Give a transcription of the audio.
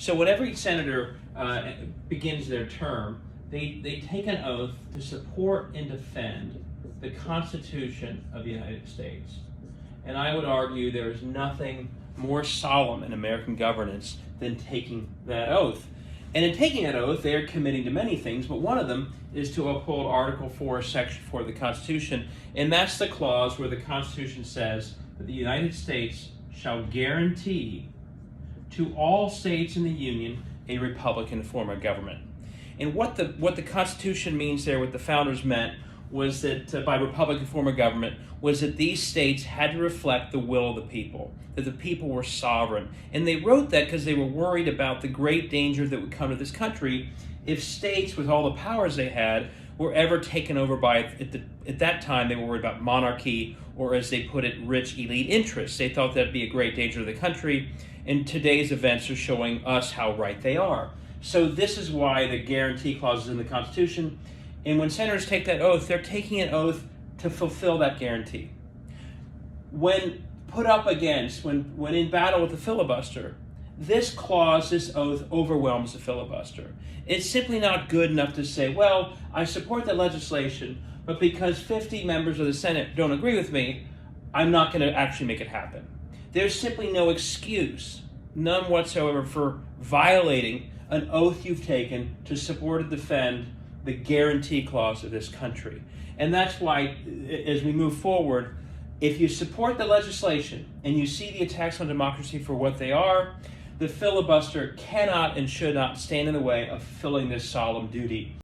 So when every senator begins their term, they take an oath to support and defend the Constitution of the United States. And I would argue there is nothing more solemn in American governance than taking that oath. And in taking that oath, they are committing to many things, but one of them is to uphold Article 4, Section 4 of the Constitution, and that's the clause where the Constitution says that the United States shall guarantee to all states in the Union a Republican form of government. And what the Constitution means there, what the founders meant, was that by Republican form of government, was that these states had to reflect the will of the people, that the people were sovereign. And they wrote that because they were worried about the great danger that would come to this country if states, with all the powers they had, were ever taken over by, at that time, they were worried about monarchy, or as they put it, rich elite interests. They thought that'd be a great danger to the country, and today's events are showing us how right they are. So this is why the guarantee clause is in the Constitution. And when senators take that oath, they're taking an oath to fulfill that guarantee. When put up against, when in battle with the filibuster, this clause, this oath, overwhelms the filibuster. It's simply not good enough to say, well, I support the legislation, but because 50 members of the Senate don't agree with me, I'm not going to actually make it happen. There's simply no excuse, none whatsoever, for violating an oath you've taken to support and defend the guarantee clause of this country. And that's why, as we move forward, if you support the legislation and you see the attacks on democracy for what they are, the filibuster cannot and should not stand in the way of fulfilling this solemn duty.